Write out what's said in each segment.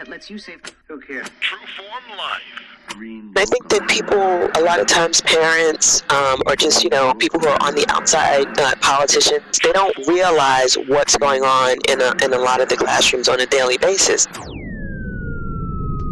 that lets you save. Who cares? True Form Life. I think that people, a lot of times parents, or just, people who are on the outside, politicians, they don't realize what's going on in a lot of the classrooms on a daily basis.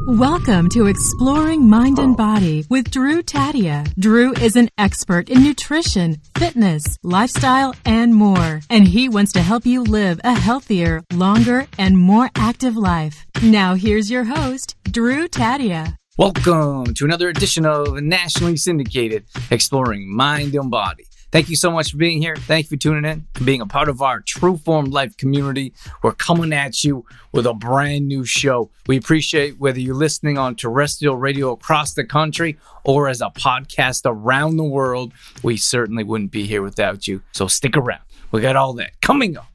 Welcome to Exploring Mind and Body with Drew Tadia. Drew is an expert in nutrition, fitness, lifestyle, and more. And he wants to help you live a healthier, longer, and more active life. Now here's your host, Drew Tadia. Welcome to another edition of Nationally Syndicated Exploring Mind and Body. Thank you so much for being here. Thank you for tuning in and being a part of our True Form Life community. We're coming at you with a brand new show. We appreciate whether you're listening on terrestrial radio across the country or as a podcast around the world. We certainly wouldn't be here without you. So stick around. We got all that coming up.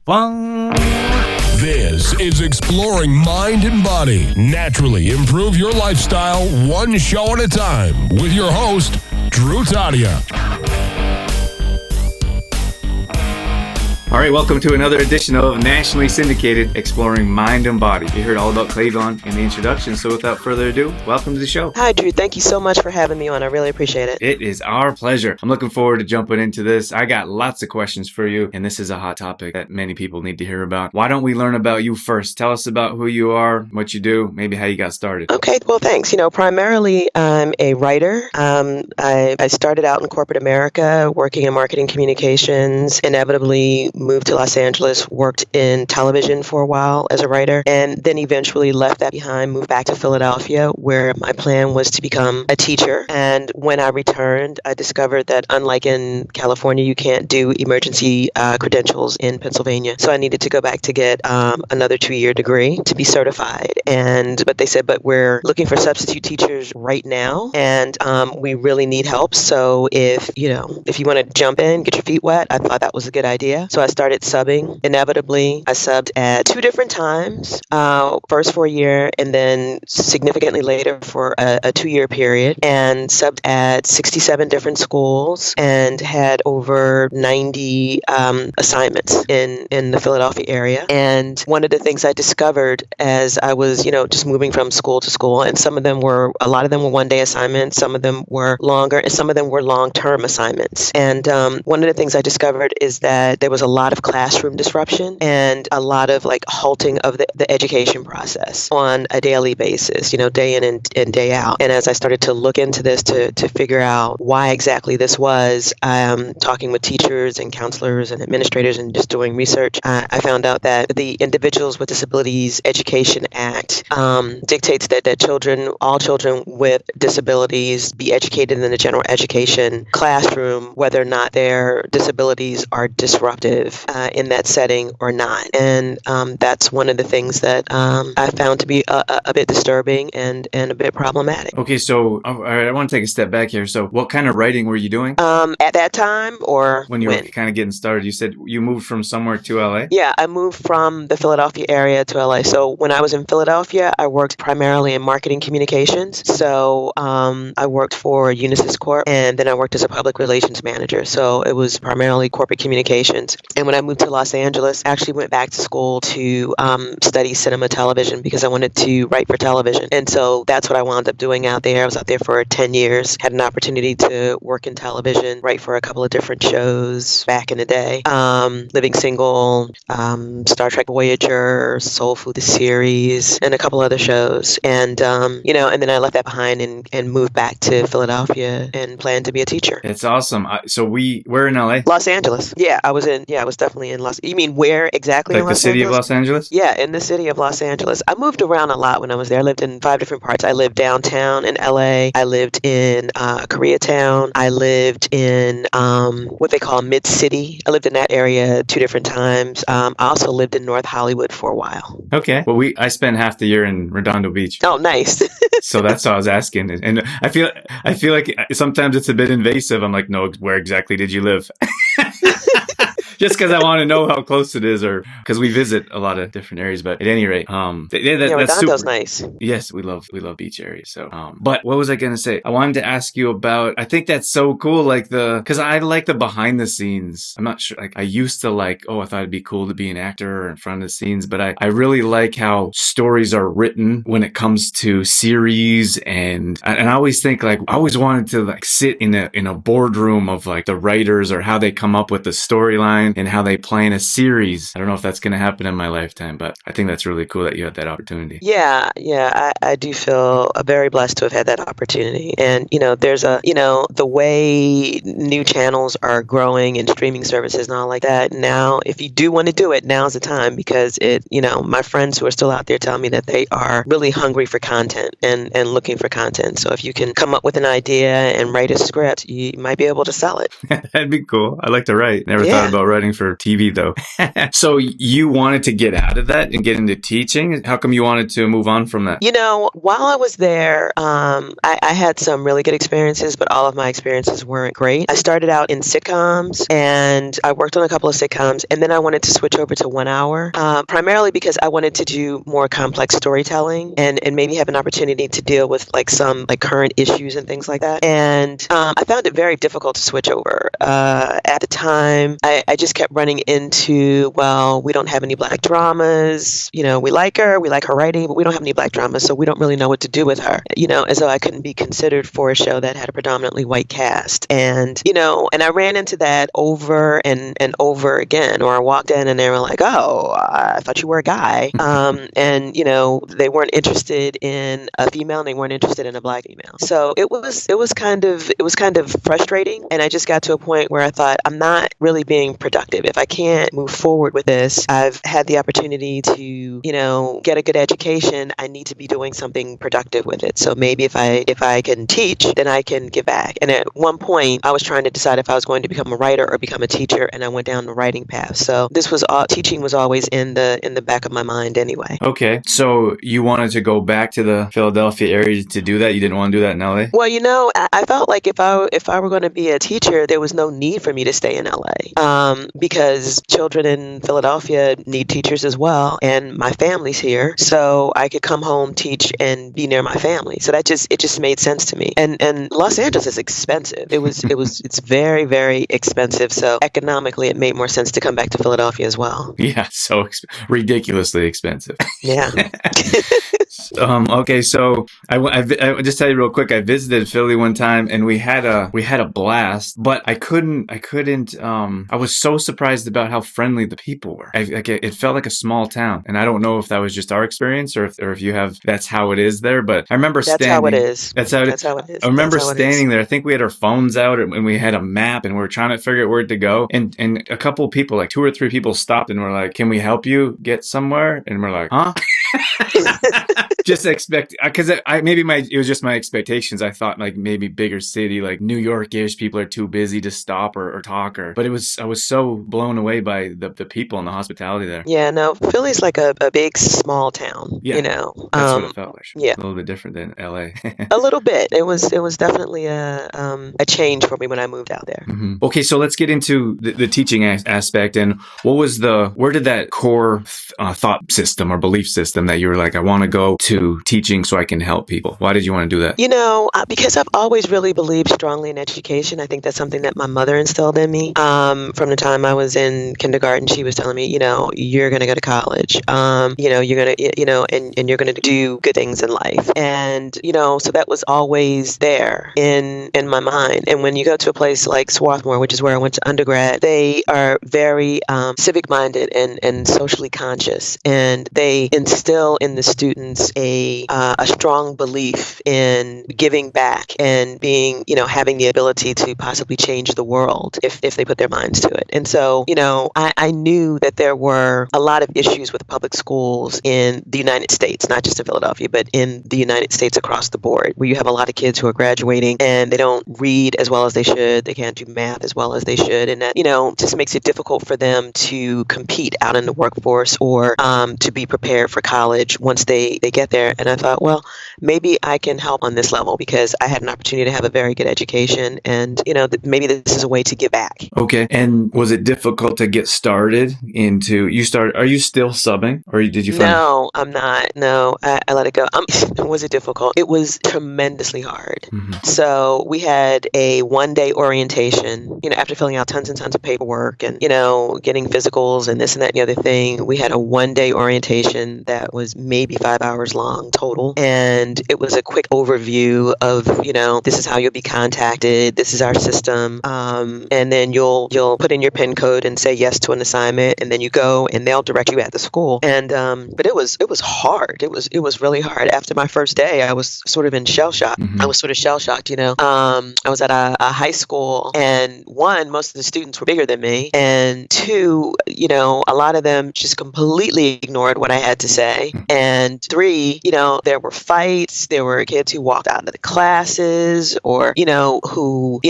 This is Exploring Mind and Body. Naturally improve your lifestyle one show at a time with your host, Drew Tadia. All right, welcome to another edition of Nationally Syndicated Exploring Mind and Body. You heard all about Clayvon in the introduction, so without further ado, welcome to the show. Hi, Drew. Thank you so much for having me on. I really appreciate it. It is our pleasure. I'm looking forward to jumping into this. I got lots of questions for you, and this is a hot topic that many people need to hear about. Why don't we learn about you first? Tell us about who you are, what you do, maybe how you got started. Okay, well, thanks. Primarily, I'm a writer. I started out in corporate America, working in marketing communications, inevitably moved to Los Angeles, worked in television for a while as a writer, and then eventually left that behind, moved back to Philadelphia, where my plan was to become a teacher. And when I returned, I discovered that unlike in California, you can't do emergency credentials in Pennsylvania. So I needed to go back to get another 2-year degree to be certified. But they said, but we're looking for substitute teachers right now, and we really need help. So if you want to jump in, get your feet wet, I thought that was a good idea. So I started subbing. Inevitably, I subbed at 2 different times, first for a year and then significantly later for a 2-year period, and subbed at 67 different schools and had over 90 assignments in the Philadelphia area. And one of the things I discovered as I was, just moving from school to school, and a lot of them were one-day assignments, some of them were longer, and some of them were long-term assignments. And one of the things I discovered is that there was a lot of classroom disruption and a lot of halting of the education process on a daily basis, day in and day out. And as I started to look into this to figure out why exactly this was, talking with teachers and counselors and administrators and just doing research, I found out that the Individuals with Disabilities Education Act dictates that all children with disabilities be educated in the general education classroom, whether or not their disabilities are disruptive in that setting or not. And that's one of the things that I found to be a bit disturbing and a bit problematic. Okay, so I want to take a step back here. So what kind of writing were you doing? At that time, or when you were kind of getting started? You said you moved from somewhere to LA? Yeah, I moved from the Philadelphia area to LA. So when I was in Philadelphia, I worked primarily in marketing communications. So I worked for Unisys Corp, and then I worked as a public relations manager. So it was primarily corporate communications. And when I moved to Los Angeles, I actually went back to school to study cinema television because I wanted to write for television. And so that's what I wound up doing out there. I was out there for 10 years, had an opportunity to work in television, write for a couple of different shows back in the day. Living Single, Star Trek Voyager, Soul Food the series, and a couple other shows. And, and then I left that behind and moved back to Philadelphia and planned to be a teacher. It's awesome. So we're in LA? Los Angeles. Yeah, I was definitely in Los. You mean where exactly? Like the city of Los Angeles? Yeah, in the city of Los Angeles. I moved around a lot when I was there. I lived in 5 different parts. I lived downtown in LA. I lived in Koreatown. I lived in what they call Mid-City. I lived in that area 2 different times. I also lived in North Hollywood for a while. Okay. Well, I spent half the year in Redondo Beach. Oh, nice. So that's what I was asking. And I feel like sometimes it's a bit invasive. I'm like, no, where exactly did you live? Just because I want to know how close it is, or because we visit a lot of different areas. But at any rate, that's Redondo's super nice. Yes, we love beach areas. So, but what was I gonna say? I wanted to ask you about. I think that's so cool. Like because I like the behind the scenes. I'm not sure. Like I used to I thought it'd be cool to be an actor or in front of the scenes, but I really like how stories are written when it comes to series, and I always think I always wanted to sit in a boardroom of the writers, or how they come up with the storyline and how they plan a series. I don't know if that's gonna happen in my lifetime, but I think that's really cool that you had that opportunity. Yeah, I do feel very blessed to have had that opportunity. And, there's the way new channels are growing and streaming services and all like that. Now, if you do want to do it, now's the time, because my friends who are still out there tell me that they are really hungry for content and looking for content. So if you can come up with an idea and write a script, you might be able to sell it. That'd be cool. I like to write. Never thought about writing for TV though. So you wanted to get out of that and get into teaching? How come you wanted to move on from that? While I was there, I had some really good experiences, but all of my experiences weren't great. I started out in sitcoms, and I worked on a couple of sitcoms, and then I wanted to switch over to 1 hour, primarily because I wanted to do more complex storytelling and maybe have an opportunity to deal with some current issues and things like that. And I found it very difficult to switch over. At the time, I just kept running into, we don't have any Black dramas. We like her writing, but we don't have any Black dramas, so we don't really know what to do with her. As though I couldn't be considered for a show that had a predominantly white cast. And I ran into that over and over again, or I walked in and they were like, "Oh, I thought you were a guy." And they weren't interested in a female, and they weren't interested in a Black female. So it was kind of frustrating. And I just got to a point where I thought, I'm not really being productive. If I can't move forward with this, I've had the opportunity to, get a good education. I need to be doing something productive with it. So maybe if I can teach, then I can give back. And at one point, I was trying to decide if I was going to become a writer or become a teacher, and I went down the writing path. So teaching was always in the back of my mind anyway. Okay, so you wanted to go back to the Philadelphia area to do that? You didn't want to do that in LA? Well, I felt like if I were going to be a teacher, there was no need for me to stay in LA, because children in Philadelphia need teachers as well, and my family's here, so I could come home, teach, and be near my family. So it just made sense to me. And Los Angeles is expensive. It's very, very expensive. So economically, it made more sense to come back to Philadelphia as well. Yeah, so ridiculously expensive. Yeah. Okay, so I just tell you real quick. I visited Philly one time, and we had a blast. But I couldn't. I was so surprised about how friendly the people were. It felt like a small town, and I don't know if that was just our experience or if you have that's how it is there. But I remember standing. That's how it is. That's how it is. I remember standing there. I think we had our phones out, and we had a map, and we were trying to figure out where to go. And a couple of people, 2 or 3 people, stopped and were like, "Can we help you get somewhere?" And we're like, "Huh?" Just because it was just my expectations. I thought maybe bigger city like New York-ish, people are too busy to stop or talk, but I was so blown away by the people and the hospitality there. Yeah, no, Philly's like a big small town. Yeah, that's what it felt like. Yeah, a little bit different than LA. A little bit. It was definitely a change for me when I moved out there. Mm-hmm. Okay, so let's get into the teaching aspect. And where did that core thought system or belief system that you were like, I want to go to teaching so I can help people? Why did you want to do that? Because I've always really believed strongly in education. I think that's something that my mother instilled in me. From the time I was in kindergarten, she was telling me, you're going to go to college. You're going to, and you're going to do good things in life. And, so that was always there in my mind. And when you go to a place like Swarthmore, which is where I went to undergrad, they are very civic-minded and socially conscious. And they instill in the students a strong belief in giving back and being, having the ability to possibly change the world if they put their minds to it. And so, I knew that there were a lot of issues with public schools in the United States, not just in Philadelphia, but in the United States across the board, where you have a lot of kids who are graduating and they don't read as well as they should. They can't do math as well as they should. And that, just makes it difficult for them to compete out in the workforce or to be prepared for college college once they get there. And I thought, well, maybe I can help on this level because I had an opportunity to have a very good education, and maybe this is a way to give back. Okay. And was it difficult to get started into? Are you still subbing, or did you find? No, I'm not. No, I let it go. Was it difficult? It was tremendously hard. Mm-hmm. So we had a 1-day orientation, after filling out tons and tons of paperwork and, getting physicals and this and that and the other thing. We had a 1-day orientation that was maybe 5 hours long total. And it was a quick overview of, this is how you'll be contacted. This is our system. And then you'll put in your PIN code and say yes to an assignment. And then you go and they'll direct you at the school. And, but it was hard. It was really hard. After my first day, I was sort of in shell shock. Mm-hmm. I was sort of shell shocked, I was at a high school, and one, most of the students were bigger than me. And two, a lot of them just completely ignored what I had to say. And three, there were fights. There were kids who walked out of the classes or, who,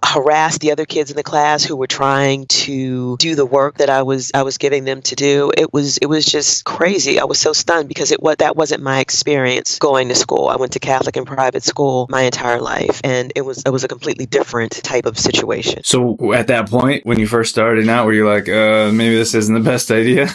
harassed the other kids in the class who were trying to do the work that I was giving them to do. It was just crazy. I was so stunned because that wasn't my experience going to school. I went to Catholic and private school my entire life, and it was a completely different type of situation. So at that point, when you first started out, were you like, maybe this isn't the best idea?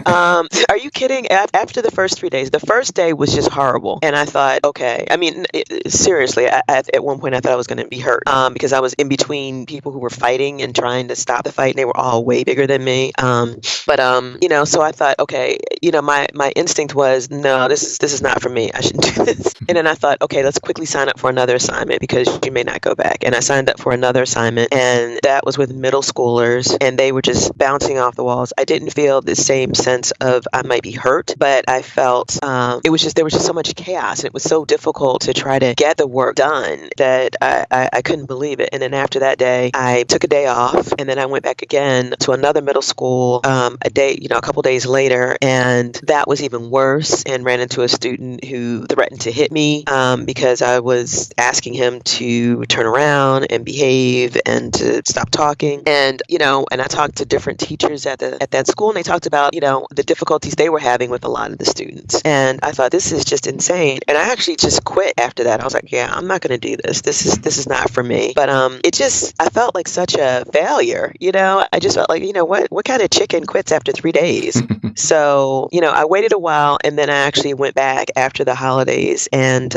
Are you kidding? After the first 3 days, the first day was just horrible. And I thought, okay, I mean, seriously, at one point I thought I was going to be hurt because I was in between people who were fighting and trying to stop the fight, and they were all way bigger than me. So I thought, okay, my instinct was, no, this is not for me. I shouldn't do this. And then I thought, okay, let's quickly sign up for another assignment because you may not go back. And I signed up for another assignment, and that was with middle schoolers, and they were just bouncing off the walls. I didn't feel the same sense of I might be hurt, but I felt there was just so much chaos, and it was so difficult to try to get the work done that I couldn't believe it. And then after that day, I took a day off, and then I went back again to another middle school a couple days later, and that was even worse, and ran into a student who threatened to hit me because I was asking him to turn around and behave and to stop talking. And I talked to different teachers at that school, and they talked about the difficulties they were having with a lot of the students. And I thought, this is just insane. And I actually just quit after that. I was like, yeah, I'm not going to do this. This is not for me. But I felt like such a failure. I just felt like, what kind of chicken quits after 3 days? So, I waited a while, and then I actually went back after the holidays and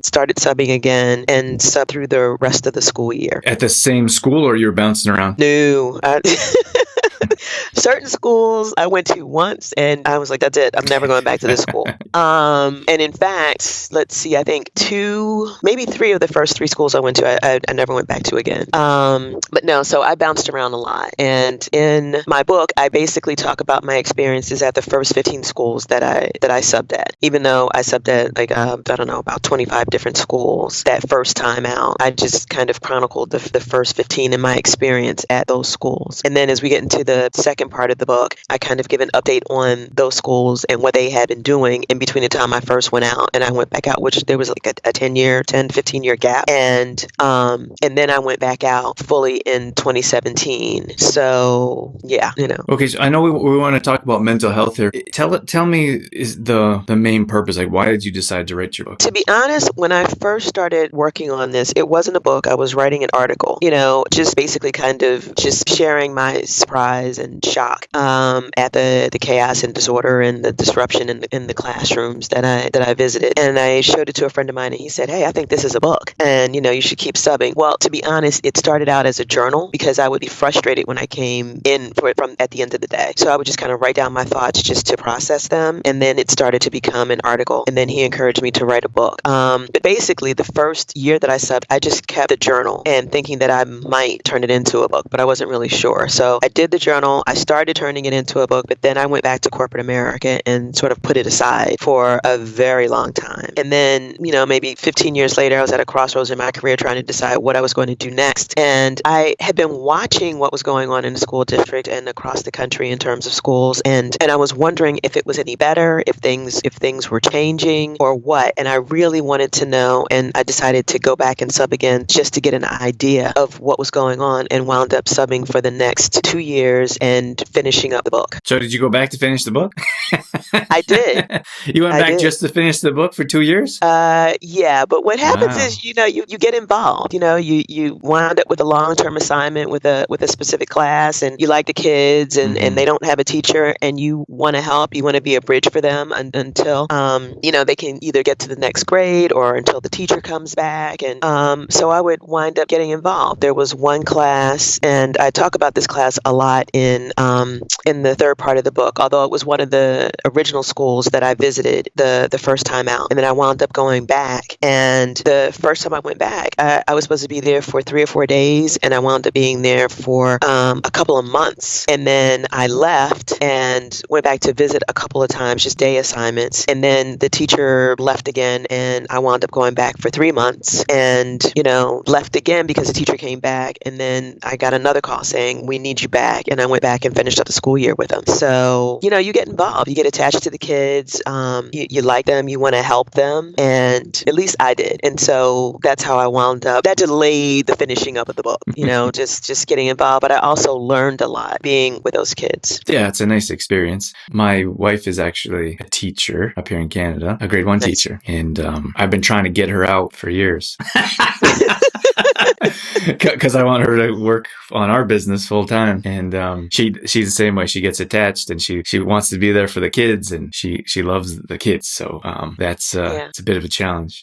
started subbing again and subbed through the rest of the school year. At the same school, or you're bouncing around? No. Certain schools I went to once, and I was like, that's it. I'm never going back to this school. And in fact, let's see, I think 2, maybe 3 of the first 3 schools I went to, I never went back to again. But no, so I bounced around a lot. And in my book, I basically talk about my experiences at the first 15 schools that I subbed at. Even though I subbed at, about 25 different schools that first time out, I just kind of chronicled the first 15 in my experience at those schools. And then as we get into the second part of the book, I kind of give an update on those schools and what they had been doing in between the time I first went out and I went back out, which there was like a 15 year gap. And then I went back out fully in 2017. So yeah, Okay, so I know we want to talk about mental health here. Tell me is the main purpose. Like, why did you decide to write your book? To be honest, when I first started working on this, it wasn't a book. I was writing an article, just basically kind of just sharing my surprise and shock at the chaos and disorder and the disruption in the classrooms that I visited. And I showed it to a friend of mine, and he said, hey, I think this is a book, and you should keep subbing. Well, to be honest, it started out as a journal because I would be frustrated when I came in from at the end of the day. So I would just kind of write down my thoughts just to process them, and then it started to become an article. And then he encouraged me to write a book. But basically, the first year that I subbed, I just kept the journal and thinking that I might turn it into a book, but I wasn't really sure. So I did the journal. I started turning it into a book, but then I went back to corporate America and sort of put it aside for a very long time. And then, maybe 15 years later, I was at a crossroads in my career trying to decide what I was going to do next. And I had been watching what was going on in the school district and across the country in terms of schools. And I was wondering if it was any better, if things were changing or what. And I really wanted to know. And I decided to go back and sub again just to get an idea of what was going on, and wound up subbing for the next 2 years years and finishing up the book. So did you go back to finish the book? I did. You went back just to finish the book for 2 years? Yeah, but what happens is, you get involved. You wind up with a long-term assignment with a specific class, and you like the kids, and they don't have a teacher, and you want to help. You want to be a bridge for them until they can either get to the next grade or until the teacher comes back. And so I would wind up getting involved. There was one class, and I talk about this class a lot in the third part of the book, although it was one of the original schools that I visited the first time out. And then I wound up going back. And the first time I went back, I was supposed to be there for 3 or 4 days, and I wound up being there for a couple of months. And then I left and went back to visit a couple of times, just day assignments. And then the teacher left again, and I wound up going back for 3 months and, left again because the teacher came back. And then I got another call saying, we need you back. And I went back and finished up the school year with them. So, you get involved, you get attached to the kids, you like them, you want to help them. And at least I did. And so that's how I wound up. That delayed the finishing up of the book, just getting involved. But I also learned a lot being with those kids. Yeah, it's a nice experience. My wife is actually a teacher up here in Canada, a grade 1 teacher. And I've been trying to get her out for years. Because I want her to work on our business full time, and she's the same way. She gets attached, and she wants to be there for the kids, and she loves the kids. So that's it's a bit of a challenge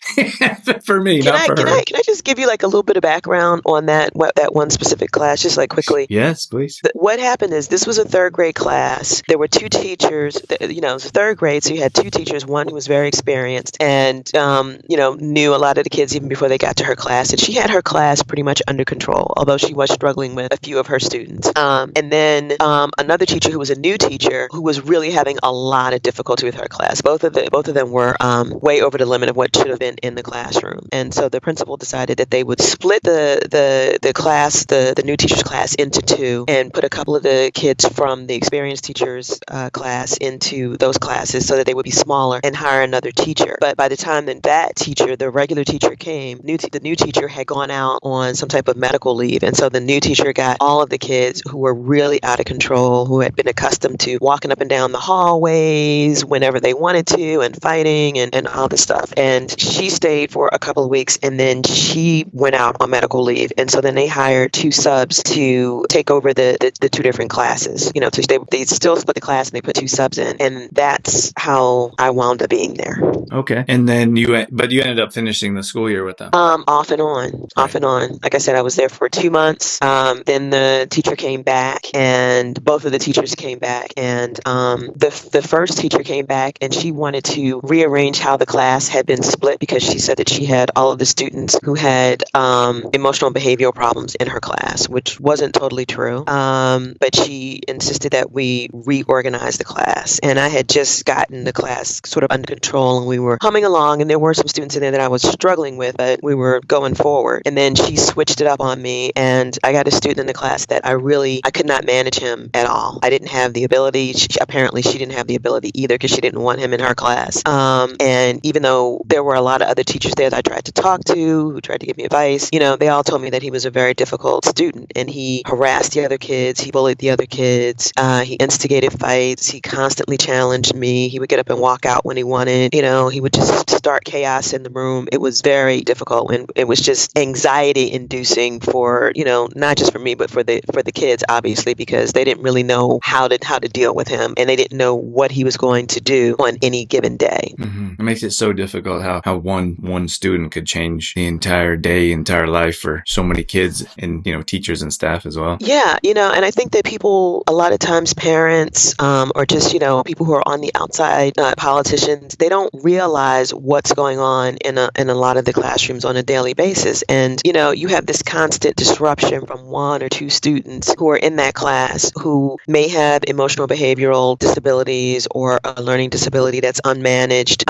for me, not for her. Can I just give you like a little bit of background on that one specific class, just like quickly? Yes, please. What happened is this was a third grade class. There were 2 teachers. It was third grade, so you had 2 teachers. One who was very experienced and knew a lot of the kids even before they got to her class, and she had her class pretty much under control, although she was struggling with a few of her students. And then another teacher who was a new teacher who was really having a lot of difficulty with her class. Both of them were way over the limit of what should have been in the classroom. And so the principal decided that they would split the class, the new teacher's class, into 2 and put a couple of the kids from the experienced teacher's class into those classes so that they would be smaller and hire another teacher. But by the time that teacher, the regular teacher came, the new teacher had gone out on some type of medical leave. And so the new teacher got all of the kids who were really out of control, who had been accustomed to walking up and down the hallways whenever they wanted to and fighting and all this stuff. And she stayed for a couple of weeks, and then she went out on medical leave. And so then they hired 2 subs to take over the 2 different classes. So they still split the class and they put 2 subs in. And that's how I wound up being there. Okay. And then you ended up finishing the school year with them? Off and on. Like I said, I was there for 2 months. Then the teacher came back, and both of the teachers came back. And the first teacher came back, and she wanted to rearrange how the class had been split because she said that she had all of the students who had emotional and behavioral problems in her class, which wasn't totally true. But she insisted that we reorganize the class. And I had just gotten the class sort of under control, and we were humming along, and there were some students in there that I was struggling with, but we were going forward. And then she switched it up on me, and I got a student in the class that I could not manage him at all. I didn't have the ability. Apparently she didn't have the ability either because she didn't want him in her class. And even though there were a lot of other teachers there that I tried to talk to, who tried to give me advice, they all told me that he was a very difficult student, and he harassed the other kids. He bullied the other kids. He instigated fights. He constantly challenged me. He would get up and walk out when he wanted. He would just start chaos in the room. It was very difficult, and it was just anxiety inducing for, not just for me, but for the kids, obviously, because they didn't really know how to deal with him, and they didn't know what he was going to do on any given day. Mm-hmm. It makes it so difficult how one student could change the entire day, entire life for so many kids and, teachers and staff as well. Yeah, and I think that people, a lot of times parents, or just, people who are on the outside, politicians, they don't realize what's going on in a lot of the classrooms on a daily basis. And, you have this constant disruption from 1 or 2 students who are in that class who may have emotional behavioral disabilities or a learning disability that's unmanaged.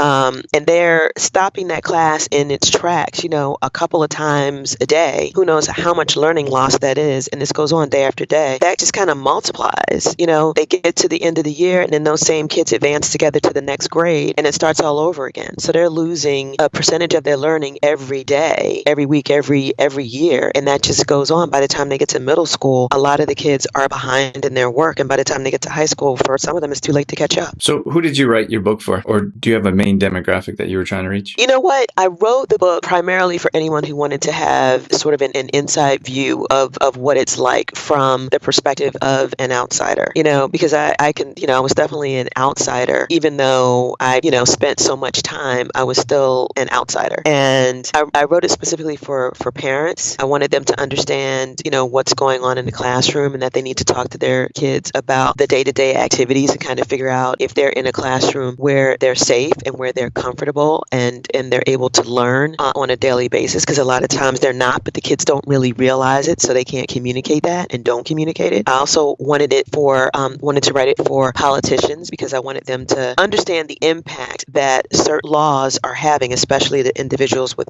And they're stopping that class in its tracks, a couple of times a day. Who knows how much learning loss that is. And this goes on day after day. That just kind of multiplies. They get to the end of the year, and then those same kids advance together to the next grade, and it starts all over again. So they're losing a percentage of their learning every day every week, every year. And that just goes on. By the time they get to middle school, a lot of the kids are behind in their work. And by the time they get to high school, for some of them, it's too late to catch up. So who did you write your book for? Or do you have a main demographic that you were trying to reach? You know what? I wrote the book primarily for anyone who wanted to have sort of an inside view of what it's like from the perspective of an outsider, because I was definitely an outsider, even though I, spent so much time, I was still an outsider. And I wrote it specifically for parents. I wanted them to understand, what's going on in the classroom and that they need to talk to their kids about the day-to-day activities and kind of figure out if they're in a classroom where they're safe and where they're comfortable and they're able to learn on a daily basis, because a lot of times they're not, but the kids don't really realize it, so they can't communicate that and don't communicate it. I also wanted to write it for politicians, because I wanted them to understand the impact that certain laws are having, especially the Individuals with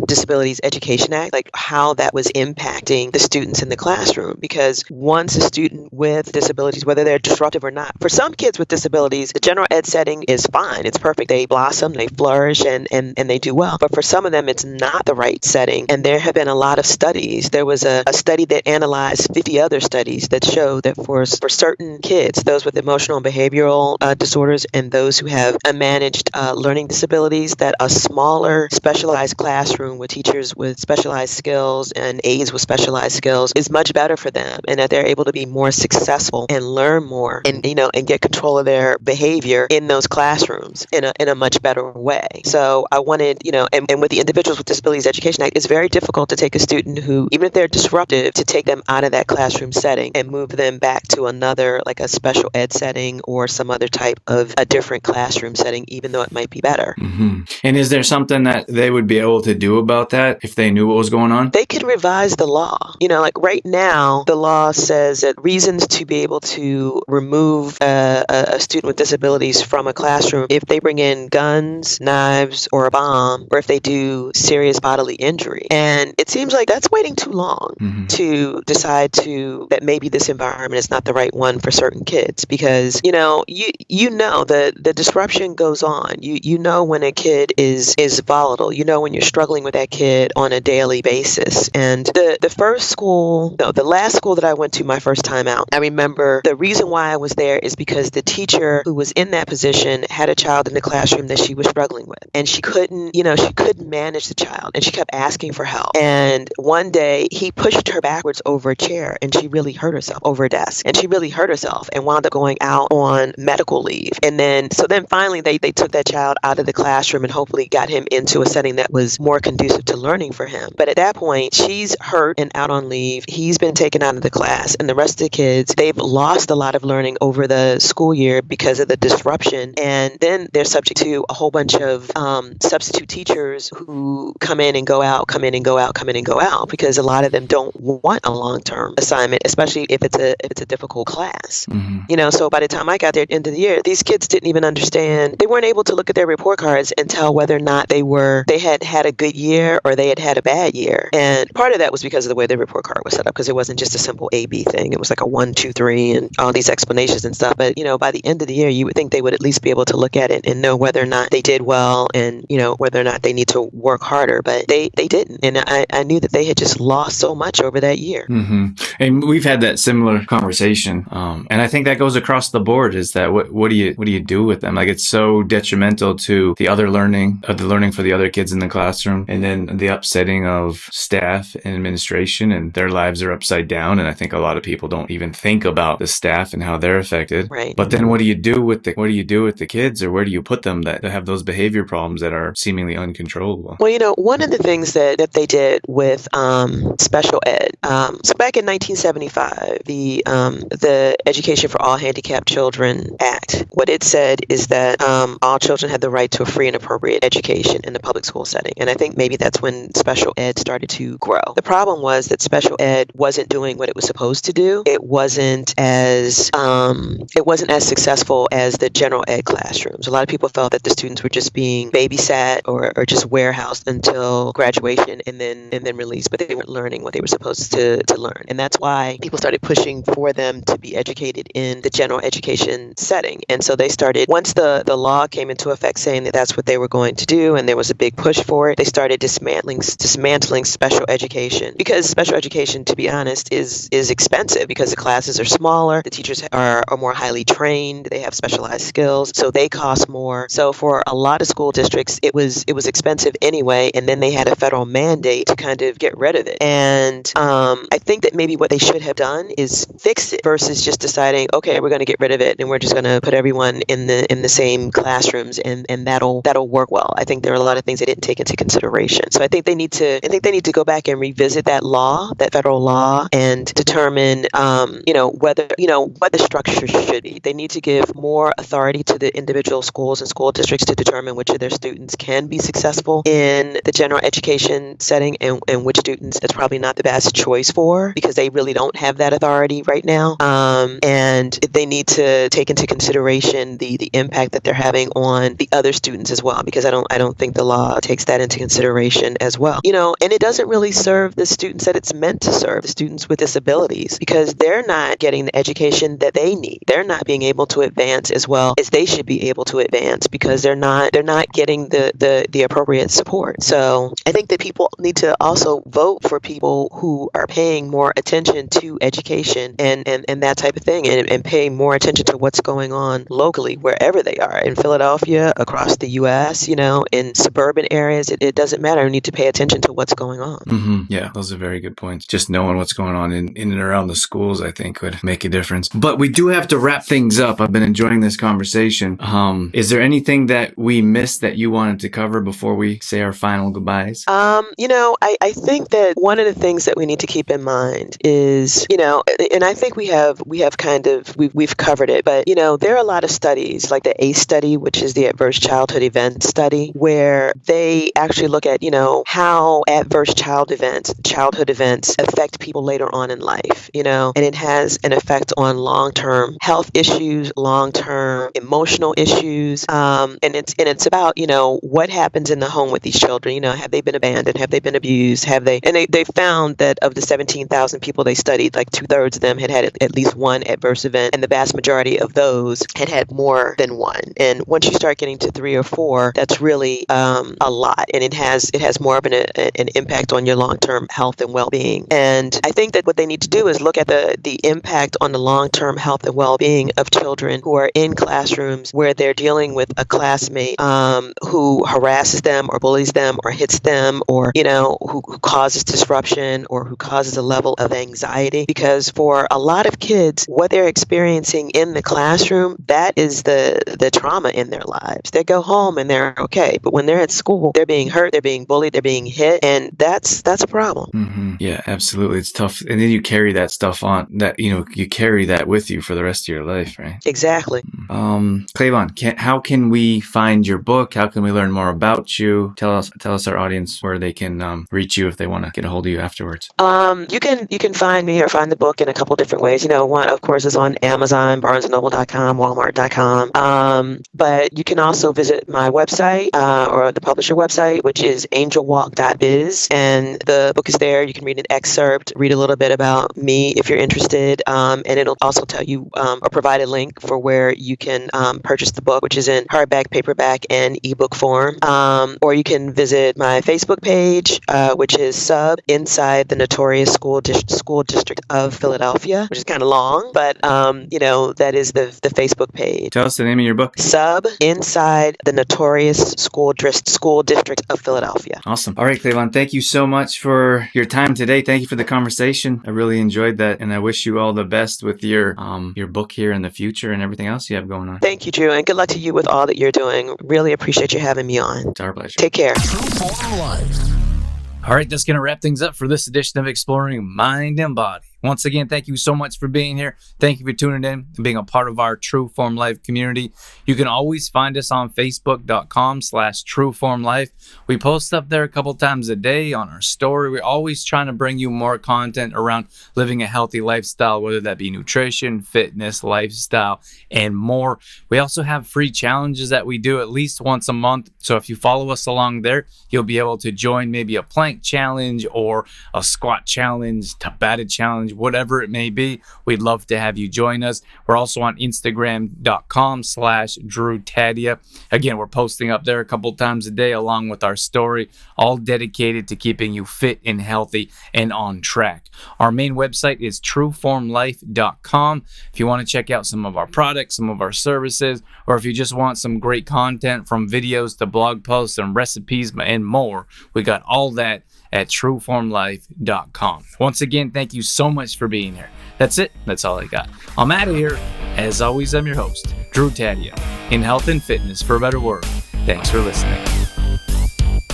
Disabilities Education Act, like how that was impacting the students in the classroom. Because once a student with disabilities, whether they're disruptive or not, for some kids with disabilities, the general ed setting is fine. It's perfect. They blossom, they flourish, and they do well. But for some of them, it's not the right setting. And there have been a lot of studies. There was a study that analyzed 50 other studies that show that for certain kids, those with emotional and behavioral disorders and those who have managed learning disabilities, that a smaller specialized classroom with teachers with specialized skills and aides with specialized skills is much better for them, and that they're able to be more successful and learn more and get control of their behavior in those classrooms in a much better way. So I wanted, and with the Individuals with Disabilities Education Act, it's very difficult to take a student who, even if they're disruptive, to take them out of that classroom setting and move them back to another, like a special ed setting or some other type of a different classroom setting, even though it might be better. Mm-hmm. And is there something that they would be able to do about that if they knew what was going on? They could revise the law. Like right now, the law says that reasons to be able to remove a student with disabilities from a classroom if they bring in guns, knives, or a bomb, or if they do serious bodily injury. And it seems like that's waiting too long to decide that maybe this environment is not the right one for certain kids, because the disruption goes on. You know when a kid is volatile. When you're struggling with that kid on a daily basis. And the last school that I went to my first time out, I remember the reason why I was there is because the teacher who was in that position had a child in the classroom that she was struggling with, and she couldn't manage the child, and she kept asking for help. And one day he pushed her backwards over a chair, and she really hurt herself over a desk, and she really hurt herself and wound up going out on medical leave. And then finally they took that child out of the classroom and hopefully got him into a setting that was more conducive to learning for him. But at that point, she's hurt and out on leave. He's been taken out of the class, and the rest of the kids, they've lost a lot of learning over the school year because of the disruption. And then they're subject to a whole bunch of substitute teachers who come in and go out, because a lot of them don't want a long-term assignment, especially if it's a difficult class. Mm-hmm. So by the time I got there at the end of the year, these kids didn't even understand. They weren't able to look at their report cards and tell whether or not they had had a good year or they had had a bad year. And part of that was because of the way the report card was set up, because it wasn't just a simple A/B thing. It was like a 1, 2, 3 and all these explanations and stuff. But by the end of the year, you would think they would at least be able to look at it and know whether or not they did well and whether or not they need to work harder. But they didn't, and I knew that they had just lost so much over that year. Mm-hmm. And we've had that similar conversation, and I think that goes across the board. Is that what do you do with them? Like, it's so detrimental to the learning for the other kids in the classroom, and then the upsetting of staff and administration, and their lives are upside down. And I think a lot of people don't even think about the staff and how they're affected. Right. But then what do you do with the kids, or where do you put them that have those behavior problems that are seemingly uncontrollable? Well, one of the things that they did with special ed, so back in 1975, the Education for All Handicapped Children Act, what it said is that all children had the right to a free and appropriate education in the public school setting. And I think maybe that's when special ed started to grow. The problem was that special ed wasn't doing what it was supposed to do. It wasn't as successful as the general ed classrooms. A lot of people felt that the students were just being babysat or just warehoused until graduation and then released, but they weren't learning what they were supposed to learn. And that's why people started pushing for them to be educated in the general education setting. And so they started, once the law came into effect saying that that's what they were going to do, and there was a big push for it, they started dismantling dismantling special education, because special education, to be honest, is expensive because the classes are smaller, the teachers are more highly trained, they have specialized skills, so they cost more. So for a lot of school districts, it was expensive anyway, and then they had a federal mandate to kind of get rid of it. And I think that maybe what they should have done is fix it versus just deciding, okay, we're going to get rid of it and we're just going to put everyone in the same classrooms and that'll work well. I think there are a lot of things they didn't take into consideration. So I think they need to go back and revisit that federal law, and determine what the structure should be. They need to give more authority to the individual schools and school districts to determine which of their students can be successful in the general education setting and which students that's probably not the best choice for, because they really don't have that authority right now. And they need to take into consideration the impact that they're having on the other students as well, because I don't think the law takes that into consideration as well. And it doesn't really serve the students that it's meant to serve, the students with disabilities, because they're not getting the education that they need. They're not being able to advance as well as they should be able to advance, because they're not getting the appropriate support. So I think that people need to also vote for people who are paying more attention to education and that type of thing, and paying more attention to what's going on locally, wherever they are, in Philadelphia, across the U.S., in suburban areas. It doesn't matter. We need to pay attention to what's going on. Mm-hmm. Yeah, those are very good points. Just knowing what's going on in and around the schools, I think, would make a difference. But we do have to wrap things up. I've been enjoying this conversation. Is there anything that we missed that you wanted to cover before we say our final goodbyes? I think that one of the things that we need to keep in mind is, and I think we've covered it, but, there are a lot of studies, like the ACE study, which is the Adverse Childhood Event Study, where they actually look at, how adverse childhood events affect people later on in life, and it has an effect on long-term health issues, long-term emotional issues, and it's about, what happens in the home with these children. Have they been abandoned? Have they been abused? They found that of the 17,000 people they studied, like 2/3 of them had at least one adverse event, and the vast majority of those had more than one. And once you start getting to 3 or 4, that's really a lot, and it has more of an impact on your long-term health and well-being. And I think that what they need to do is look at the impact on the long-term health and well-being of children who are in classrooms where they're dealing with a classmate who harasses them or bullies them or hits them, or who causes disruption, or who causes a level of anxiety. Because for a lot of kids, what they're experiencing in the classroom, that is the trauma in their lives. They go home and they're okay, but when they're at school, they're being hurt, they're being bullied, they're being hit, and that's a problem. Mm-hmm. Yeah, absolutely. It's tough. And then you carry that stuff on, that you carry that with you for the rest of your life, right? Exactly. Clayvon, how can we find your book? How can we learn more about you? Tell us, our audience, where they can reach you if they want to get a hold of you afterwards. You can find me or find the book in a couple different ways. One, of course, is on Amazon, BarnesandNoble.com, Walmart.com. But you can also visit my website or the publisher website, which is angelwalk.biz, and the book is there. You can read an excerpt, read a little bit about me if you're interested, and it'll also tell you or provide a link for where you can purchase the book, which is in hardback, paperback, and ebook form. Or you can visit my Facebook page, which is Sub Inside the Notorious School District of Philadelphia, which is kind of long, but that is the Facebook page. Tell us the name of your book. Sub Inside the Notorious School District of Philadelphia. Awesome. All right, Clayvon, thank you so much for your time today. Thank you for the conversation. I really enjoyed that, and I wish you all the best with your book here in the future and everything else you have going on. Thank you, Drew, and good luck to you with all that you're doing. Really appreciate you having me on. It's our pleasure. Take care. True Form Life. All right, that's going to wrap things up for this edition of Exploring Mind and Body. Once again, thank you so much for being here. Thank you for tuning in and being a part of our True Form Life community. You can always find us on Facebook.com/TrueFormLife. We post up there a couple times a day on our story. We're always trying to bring you more content around living a healthy lifestyle, whether that be nutrition, fitness, lifestyle, and more. We also have free challenges that we do at least once a month. So if you follow us along there, you'll be able to join maybe a plank challenge or a squat challenge, Tabata challenge, challenge, whatever it may be. We'd love to have you join us. We're also on Instagram.com/Drew Tadia. Again, we're posting up there a couple times a day along with our story, all dedicated to keeping you fit and healthy and on track. Our main website is trueformlife.com. If you want to check out some of our products, some of our services, or if you just want some great content from videos to blog posts and recipes and more, we got all that at trueformlife.com. Once again, thank you so much for being here. That's it. That's all I got. I'm out of here. As always, I'm your host, Drew Tadia, in health and fitness for a better world. Thanks for listening.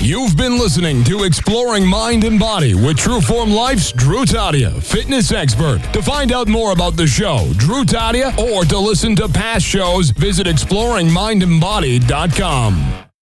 You've been listening to Exploring Mind and Body with Trueform Life's Drew Tadia, fitness expert. To find out more about the show, Drew Tadia, or to listen to past shows, visit exploringmindandbody.com.